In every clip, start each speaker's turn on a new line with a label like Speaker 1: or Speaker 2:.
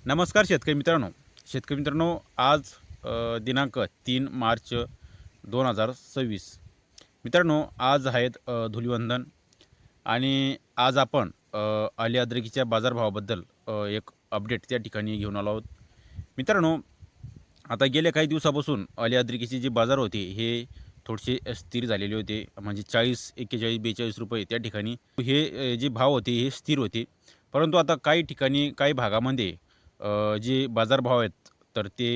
Speaker 1: नमस्कार शेतकरी मित्रांनो, आज दिनांक 3 मार्च 2026. मित्रांनो, आज आहेत धुलिवंदन आणि आज आपण आली अद्रकीच्या बाजारभावाबद्दल एक अपडेट त्या ठिकाणी घेऊन आलो आहोत. मित्रांनो, आता गेल्या काही दिवसापासून आली अद्रकीचे जे बाजार होते हे थोडेसे स्थिर झालेले होते. म्हणजे 40, 41, 42 रुपये त्या ठिकाणी हे जे भाव होते हे स्थिर होते. परंतु आता काही ठिकाणी काही भागामध्ये जे बाजारभाव आहेत तर ते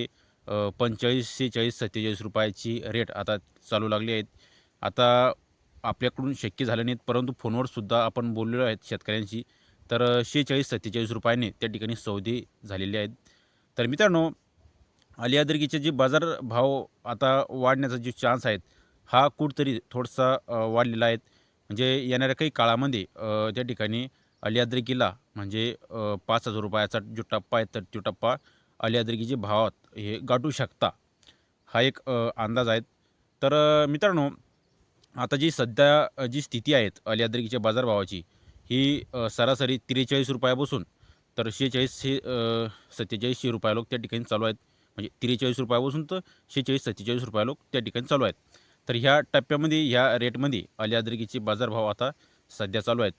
Speaker 1: 45, 46, 47 रुपयाची रेट आता चालू लागली आहेत. आता आपल्याकडून शक्य झालं नाहीत, परंतु फोनवर सुद्धा आपण बोललेलो आहेत शेतकऱ्यांशी. तर 46, 47 रुपयाने त्या ठिकाणी सौदे झालेले आहेत. तर मित्रांनो, आली अद्रकीचे जे बाजारभाव आता वाढण्याचा जे चान्स आहेत, हा कुठेतरी थोडासा वाढलेला आहे. म्हणजे येणाऱ्या काही काळामध्ये त्या ठिकाणी आली अद्रकीला म्हणजे 5,000 रुपयाचा जो टप्पा आहे, तर तो टप्पा आली अद्रकीच्या भावात हे गाठू शकता. हा एक अंदाज आहे. तर मित्रांनो, आता जी सध्या जी स्थिती आहे आली अद्रकीच्या बाजारभावाची, ही सरासरी 43 रुपयापासून तर 4600 4700 रुपये लोक त्या ठिकाणी चालू आहेत. म्हणजे 43 रुपयापासून तर 46-47 रुपये लोक त्या ठिकाणी चालू आहेत. तर ह्या टप्प्यामध्ये ह्या रेटमध्ये आली अद्रकीचे बाजारभाव आता सध्या चालू आहेत.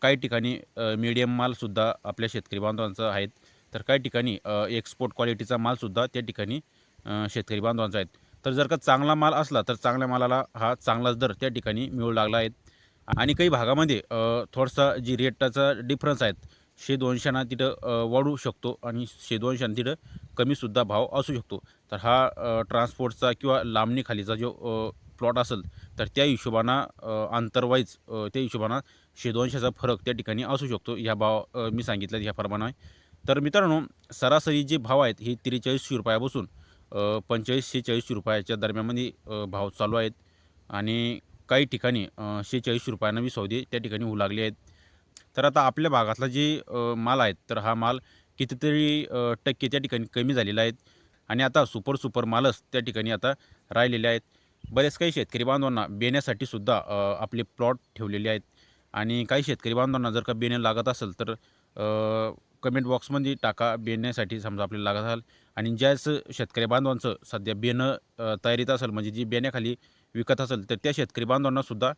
Speaker 1: काही ठिकाणी मीडियम मालसुद्धा आपल्या शेतकरी बांधवांचा आहेत. तर काही ठिकाणी एक्सपोर्ट क्वालिटीचा मालसुद्धा त्या ठिकाणी शेतकरी बांधवांचा आहेत. तर जर का चांगला माल असला तर चांगल्या मालाला हा चांगलाच दर त्या ठिकाणी मिळू लागला आहे. आणि काही भागामध्ये थोडासा जी रेटाचा डिफरन्स आहे 100-200 तिथं वाढू शकतो आणि 100-200 तिथं कमीसुद्धा भाव असू शकतो. तर हा ट्रान्सपोर्टचा किंवा लांबणीखालीचा जो प्लॉट असेल तर त्या हिशोबानं अंतरवाईज त्या हिशोबानं 100-200चा फरक त्या ठिकाणी असू शकतो. ह्या भाव मी सांगितलं ह्याप्रमाणे. तर मित्रांनो, सरासरी जे भाव आहेत हे 4300 रुपयापासून 45-46 रुपयाच्या दरम्यानमध्ये भाव चालू आहेत. आणि काही ठिकाणी 46 रुपयानं बी सौदे त्या ठिकाणी होऊ लागले आहेत. तर आता आपल्या भागातला जे माल आहेत तर हा माल कितीतरी टक्के त्या ठिकाणी कमी झालेला आहे. आणि आता सुपर मालच त्या ठिकाणी आता राहिलेले आहेत. बरेच काही शेतकरी बांधवांना बेण्यासाठी सुद्धा आपले प्लॉट ठेवलेले आहेत. आणि काही शेतकरी बांधवांना जर का बेणे लागत असेल तर कमेंट बॉक्समध्ये टाका बेण्यासाठी समजा आपल्याला लागत असेल. आणि ज्याच शेतकरी बांधवांचं सध्या बेणं तयारीत असेल म्हणजे जी बेण्याखाली विकत असेल तर त्या शेतकरी बांधवांना सुद्धा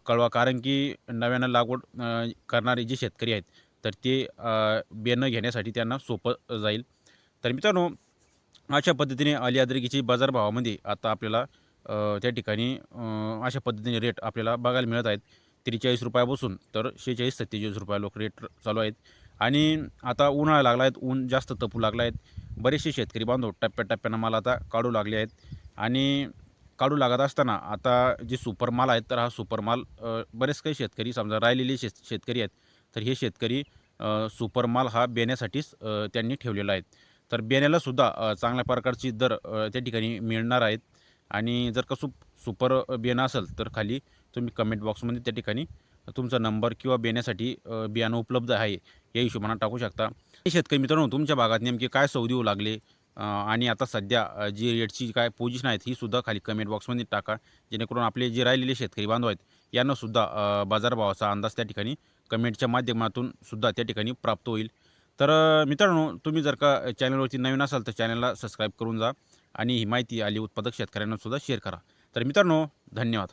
Speaker 1: कळवा. कारण की नव्यानं लागवड करणारे जे शेतकरी आहेत तर ते बेणं घेण्यासाठी त्यांना सोपं जाईल. तर मित्रांनो, अशा पद्धतीने आली अद्रकीची बाजारभावामध्ये आता आपल्याला त्या ठिकाणी अशा पद्धतीने रेट आपल्याला बघायला मिळत आहेत. 43 रुपयापासून तर 46-47 रुपये लोक रेट चालू आहेत. आणि आता उन्हाळा लागला आहे, ऊन जास्त तपू लागला आहेत. बरेचसे शेतकरी बांधव टप्प्याटप्प्यानं माल आता काढू लागले आहेत. आणि काढू लागत असताना आता जे सुपर माल आहेत तर हा सुपर माल बरेच काही शेतकरी समजा राहिलेले शेतकरी आहेत तर हे शेतकरी सुपर माल हा बेण्यासाठीच त्यांनी ठेवलेला आहे. तर बेण्यालासुद्धा चांगल्या प्रकारची दर त्या ठिकाणी मिळणार आहेत. आणि जर का सुपर बियाणं असेल तर खाली तुम्ही कमेंट बॉक्समध्ये त्या ठिकाणी तुमचा नंबर किंवा बेण्यासाठी बियाणं उपलब्ध आहे या हिशोबानं टाकू शकता. शेतकरी मित्रांनो, तुमच्या भागात नेमके काय सौदे होऊ लागले आणि आता सध्या जी रेटची काय पोझिशन आहेत ही सुद्धा खाली कमेंट बॉक्समध्ये टाका. जेणेकरून आपले जे राहिलेले शेतकरी बांधव आहेत यांना सुद्धा बाजारभावाचा अंदाज त्या ठिकाणी कमेंटच्या माध्यमातून सुद्धा त्या ठिकाणी प्राप्त होईल. तर मित्रांनो, तुम्ही जर का चॅनलवरती नवीन असाल तर चॅनलला सबस्क्राईब करून जा आणि ही माहिती आली उत्पादक शेतकऱ्यांना सुद्धा शेअर करा. तर मित्रांनो, धन्यवाद.